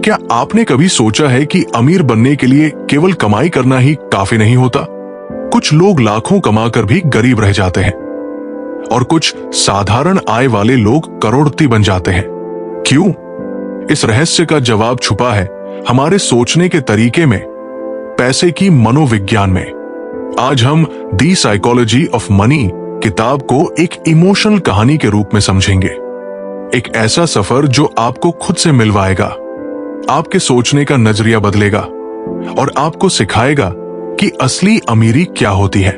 क्या आपने कभी सोचा है कि अमीर बनने के लिए केवल कमाई करना ही काफी नहीं होता? कुछ लोग लाखों कमाकर भी गरीब रह जाते हैं और कुछ साधारण आय वाले लोग करोड़पति बन जाते हैं। क्यों? इस रहस्य का जवाब छुपा है हमारे सोचने के तरीके में, पैसे की मनोविज्ञान में। आज हम दी साइकोलॉजी ऑफ मनी किताब को एक इमोशनल कहानी के रूप में समझेंगे। एक ऐसा सफर जो आपको खुद से मिलवाएगा, आपके सोचने का नजरिया बदलेगा और आपको सिखाएगा कि असली अमीरी क्या होती है।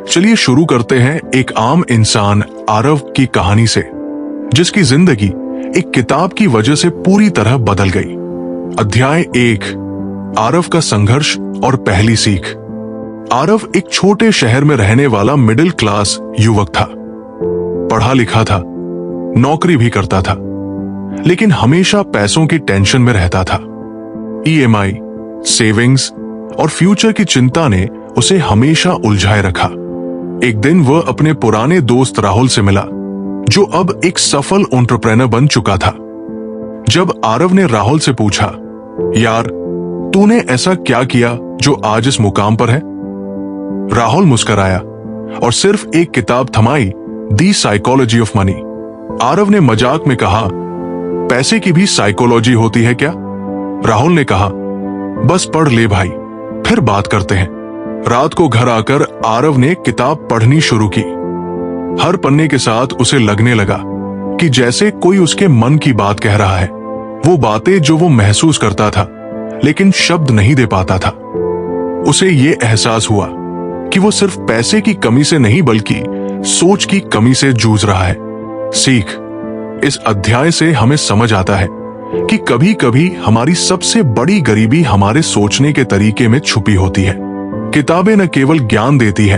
चलिए शुरू करते हैं एक आम इंसान आरव की कहानी से, जिसकी जिंदगी एक किताब की वजह से पूरी तरह बदल गई। अध्याय 1, आरव का संघर्ष और पहली सीख। आरव एक छोटे शहर में रहने वाला मिडिल क्लास युवक था। पढ़ा लिखा था, नौकरी भी करता था, लेकिन हमेशा पैसों की टेंशन में रहता था। ईएमआई, सेविंग्स और फ्यूचर की चिंता ने उसे हमेशा उलझाए रखा। एक दिन वह अपने पुराने दोस्त राहुल से मिला, जो अब एक सफल एंटरप्रेन्योर बन चुका था। जब आरव ने राहुल से पूछा, यार तूने ऐसा क्या किया जो आज इस मुकाम पर है? राहुल मुस्कुराया और सिर्फ एक किताब थमाई, दी साइकोलॉजी ऑफ मनी। आरव ने मजाक में कहा, पैसे की भी साइकोलॉजी होती है क्या? राहुल ने कहा, बस पढ़ ले भाई, फिर बात करते हैं। रात को घर आकर आरव ने किताब पढ़नी शुरू की। हर पन्ने के साथ उसे लगने लगा कि जैसे कोई उसके मन की बात कह रहा है, वो बातें जो वो महसूस करता था लेकिन शब्द नहीं दे पाता था। उसे ये एहसास हुआ कि वो सिर्फ पैसे की कमी से नहीं बल्कि सोच की कमी से जूझ रहा है। सीख। इस अध्याय से हमें समझ आता है कि कभी कभी हमारी सबसे बड़ी गरीबी हमारे सोचने के तरीके में छुपी होती है। किताबें न केवल ज्ञान देती है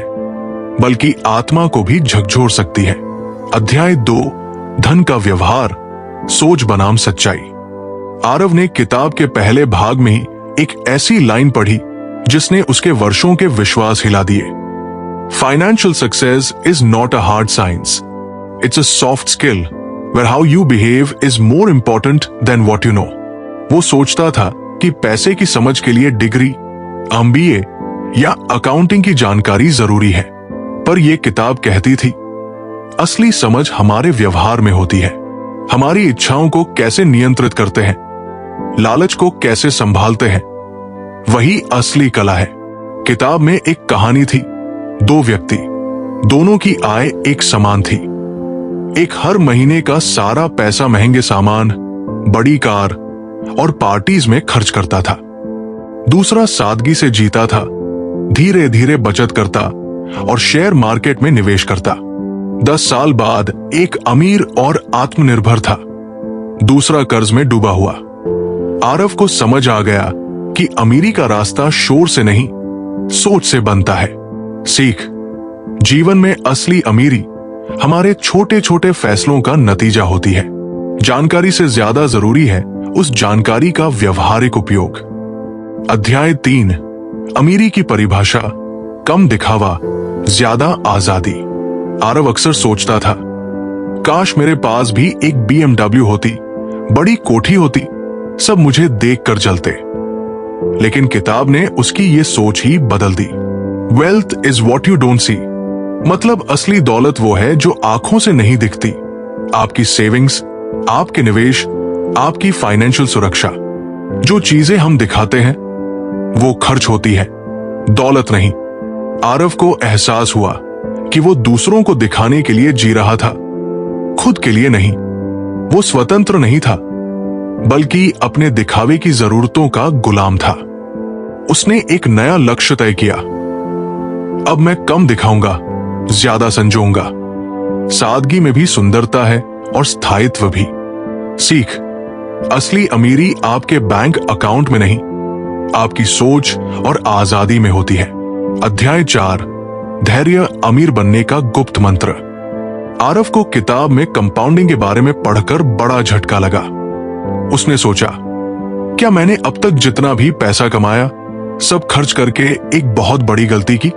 बल्कि आत्मा को भी झकझोर सकती है। अध्याय 2, धन का व्यवहार, सोच बनाम सच्चाई। आरव ने किताब के पहले भाग में ही एक ऐसी लाइन पढ़ी जिसने उसके वर्षों के विश्वास हिला दिए। Financial success is not a hard science, it's a soft skill where how you behave is more important than what you know। वो सोचता था कि पैसे की समझ के लिए डिग्री, एमबीए या अकाउंटिंग की जानकारी जरूरी है, पर यह किताब कहती थी असली समझ हमारे व्यवहार में होती है। हमारी इच्छाओं को कैसे नियंत्रित करते हैं, लालच को कैसे संभालते हैं, वही असली कला है। किताब में एक कहानी थी, 2 व्यक्ति, दोनों की आय एक समान थी। एक हर महीने का सारा पैसा महंगे सामान, बड़ी कार और पार्टीज में खर्च करता था। दूसरा सादगी से जीता था, धीरे धीरे बचत करता और शेयर मार्केट में निवेश करता। 10 साल बाद एक अमीर और आत्मनिर्भर था, दूसरा कर्ज में डूबा हुआ। आरव को समझ आ गया कि अमीरी का रास्ता शोर से नहीं, सोच से बनता है। सीख। जीवन में असली अमीरी हमारे छोटे छोटे फैसलों का नतीजा होती है। जानकारी से ज्यादा जरूरी है उस जानकारी का व्यवहारिक उपयोग। अध्याय 3, अमीरी की परिभाषा, कम दिखावा, ज्यादा आजादी। आरव अक्सर सोचता था, काश मेरे पास भी एक BMW होती, बड़ी कोठी होती, सब मुझे देख कर जलते। लेकिन किताब ने उसकी ये सोच ही बदल दी। Wealth is what you don't see, मतलब असली दौलत वो है जो आंखों से नहीं दिखती। आपकी सेविंग्स, आपके निवेश, आपकी फाइनेंशियल सुरक्षा। जो चीजें हम दिखाते हैं वो खर्च होती है, दौलत नहीं। आरव को एहसास हुआ कि वो दूसरों को दिखाने के लिए जी रहा था, खुद के लिए नहीं। वो स्वतंत्र नहीं था बल्कि अपने दिखावे की जरूरतों का गुलाम था। उसने एक नया लक्ष्य तय किया, अब मैं कम दिखाऊंगा, ज्यादा संजोऊंगा। सादगी में भी सुंदरता है और स्थायित्व भी। सीख। असली अमीरी आपके बैंक अकाउंट में नहीं, आपकी सोच और आजादी में होती है। अध्याय 4, धैर्य अमीर बनने का गुप्त मंत्र। आरव को किताब में कंपाउंडिंग के बारे में पढ़कर बड़ा झटका लगा। उसने सोचा, क्या मैंने अब तक जितना भी पैसा कमाया सब खर्च करके एक बहुत बड़ी गलती की?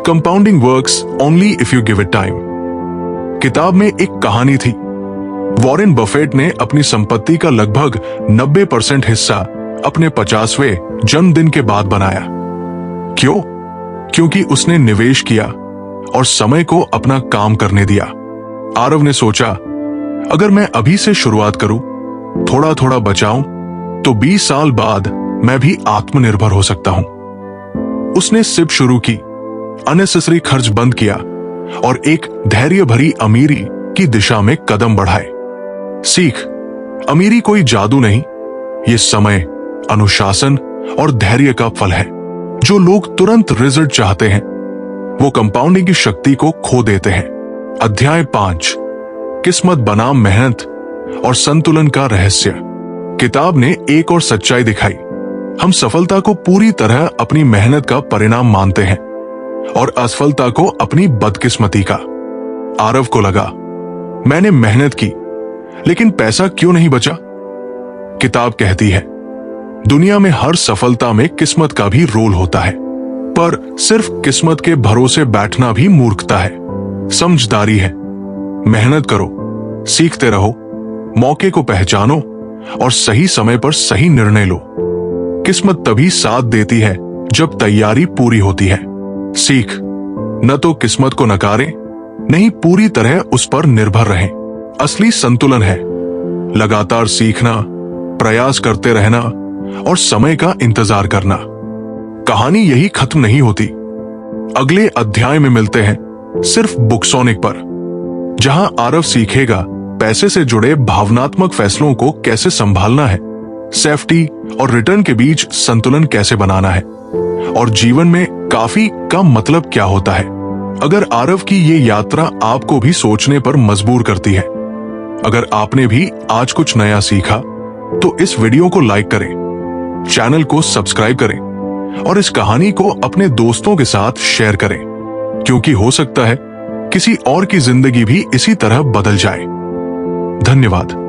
Compounding works only if you give it time. किताब में एक कहानी थी, वॉरेन बफेट ने अपनी संपत्ति का लगभग 90% हिस्सा अपने 50वें जन्मदिन के बाद बनाया। क्यों? क्योंकि उसने निवेश किया और समय को अपना काम करने दिया। आरव ने सोचा, अगर मैं अभी से शुरुआत करूं, थोड़ा थोड़ा बचाऊं, तो 20 साल बाद मैं भी आत्मनिर्भर हो सकता हूं। उसने सिप शुरू की, अननेसेसरी खर्च बंद किया और एक धैर्य भरी अमीरी की दिशा में कदम बढ़ाए। सीख, अमीरी कोई जादू नहीं, ये समय, अनुशासन और धैर्य का फल है। जो लोग तुरंत रिजल्ट चाहते हैं, वो कंपाउंडिंग की शक्ति को खो देते हैं। अध्याय 5, किस्मत बनाम मेहनत और संतुलन का रहस्य। किताब ने एक और सच्चाई दिखाई। हम सफलता को पूरी तरह अपनी मेहनत का परिणाम मानते हैं और असफलता को अपनी बदकिस्मती का। आरव को लगा, मैंने मेहनत की, लेकिन पैसा क्यों नहीं बचा? किताब कहती है, दुनिया में हर सफलता में किस्मत का भी रोल होता है, पर सिर्फ किस्मत के भरोसे बैठना भी मूर्खता है। समझदारी है, मेहनत करो, सीखते रहो, मौके को पहचानो और सही समय पर सही निर्णय लो। किस्मत तभी साथ देती है जब तैयारी पूरी होती है। सीख, न तो किस्मत को नकारें, नहीं पूरी तरह उस पर निर्भर रहें। असली संतुलन है लगातार सीखना, प्रयास करते रहना और समय का इंतजार करना। कहानी यही खत्म नहीं होती। अगले अध्याय में मिलते हैं सिर्फ बुकसोनिक पर, जहां आरव सीखेगा पैसे से जुड़े भावनात्मक फैसलों को कैसे संभालना है, सेफ्टी और रिटर्न के बीच संतुलन कैसे बनाना है, और जीवन में काफी कम मतलब क्या होता है। अगर आरव की ये यात्रा आपको भी सोचने पर मजबूर करती है, अगर आपने भी आज कुछ नया सीखा, तो इस वीडियो को लाइक करें, चैनल को सब्सक्राइब करें और इस कहानी को अपने दोस्तों के साथ शेयर करें, क्योंकि हो सकता है किसी और की जिंदगी भी इसी तरह बदल जाए। धन्यवाद।